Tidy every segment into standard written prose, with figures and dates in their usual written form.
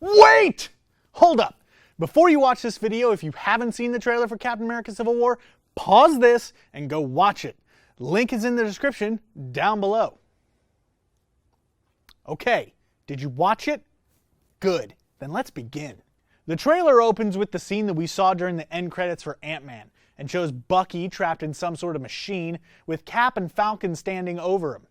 Wait! Hold up. Before you watch this video, if you haven't seen the trailer for Captain America Civil War, pause this and go watch it. Link is in the description down below. Okay, did you watch it? Good. Then let's begin. The trailer opens with the scene that we saw during the end credits for Ant-Man and shows Bucky trapped in some sort of machine with Cap and Falcon standing over him.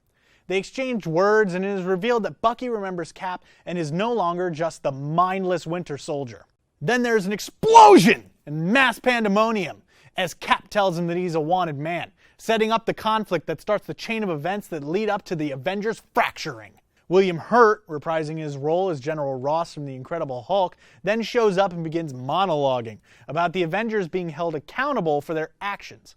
They exchange words and it is revealed that Bucky remembers Cap and is no longer just the mindless Winter Soldier. Then there's an explosion and mass pandemonium as Cap tells him that he's a wanted man, setting up the conflict that starts the chain of events that lead up to the Avengers fracturing. William Hurt, reprising his role as General Ross from The Incredible Hulk, then shows up and begins monologuing about the Avengers being held accountable for their actions.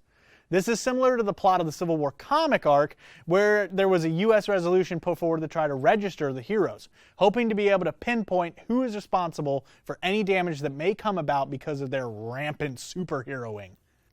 This is similar to the plot of the Civil War comic arc, where there was a US resolution put forward to try to register the heroes, hoping to be able to pinpoint who is responsible for any damage that may come about because of their rampant superheroing.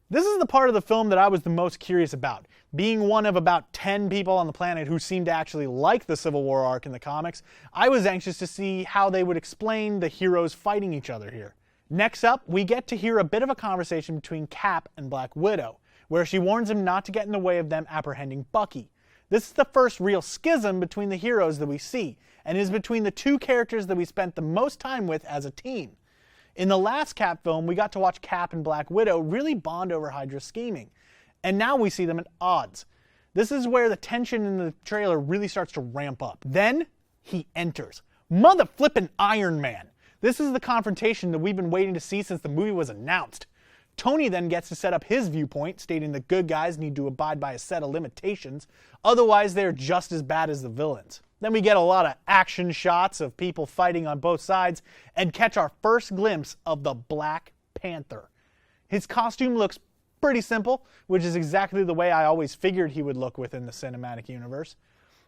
This is the part of the film that I was the most curious about. Being one of about 10 people on the planet who seemed to actually like the Civil War arc in the comics, I was anxious to see how they would explain the heroes fighting each other here. Next up, we get to hear a bit of a conversation between Cap and Black Widow, where she warns him not to get in the way of them apprehending Bucky. This is the first real schism between the heroes that we see, and is between the two characters that we spent the most time with as a team. In the last Cap film, we got to watch Cap and Black Widow really bond over Hydra's scheming, and now we see them at odds. This is where the tension in the trailer really starts to ramp up. Then, he enters. Mother-flippin' Iron Man! This is the confrontation that we've been waiting to see since the movie was announced. Tony then gets to set up his viewpoint, stating that good guys need to abide by a set of limitations, otherwise they're just as bad as the villains. Then we get a lot of action shots of people fighting on both sides and catch our first glimpse of the Black Panther. His costume looks pretty simple, which is exactly the way I always figured he would look within the cinematic universe.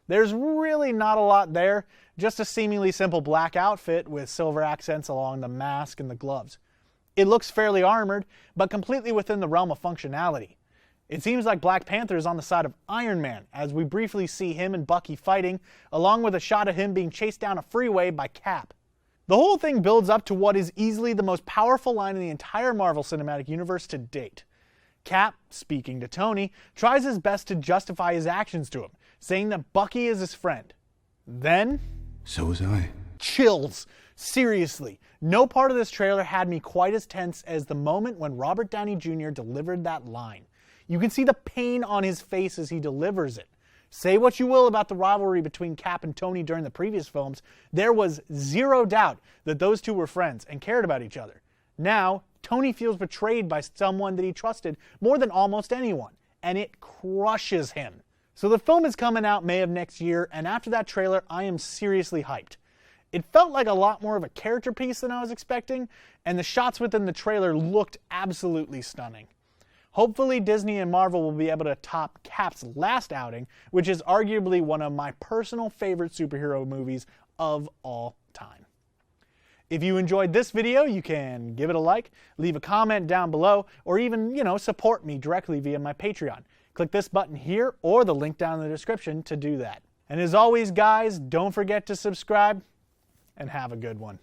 There's really not a lot there, just a seemingly simple black outfit with silver accents along the mask and the gloves. It looks fairly armored, but completely within the realm of functionality. It seems like Black Panther is on the side of Iron Man, as we briefly see him and Bucky fighting, along with a shot of him being chased down a freeway by Cap. The whole thing builds up to what is easily the most powerful line in the entire Marvel Cinematic Universe to date. Cap, speaking to Tony, tries his best to justify his actions to him, saying that Bucky is his friend. Then... so was I. Chills. Seriously, no part of this trailer had me quite as tense as the moment when Robert Downey Jr. delivered that line. You can see the pain on his face as he delivers it. Say what you will about the rivalry between Cap and Tony during the previous films, there was zero doubt that those two were friends and cared about each other. Now, Tony feels betrayed by someone that he trusted more than almost anyone, and it crushes him. So the film is coming out May of next year, and after that trailer, I am seriously hyped. It felt like a lot more of a character piece than I was expecting, and the shots within the trailer looked absolutely stunning. Hopefully Disney and Marvel will be able to top Cap's last outing, which is arguably one of my personal favorite superhero movies of all time. If you enjoyed this video, you can give it a like, leave a comment down below, or even, support me directly via my Patreon. Click this button here or the link down in the description to do that. And as always, guys, don't forget to subscribe, and have a good one.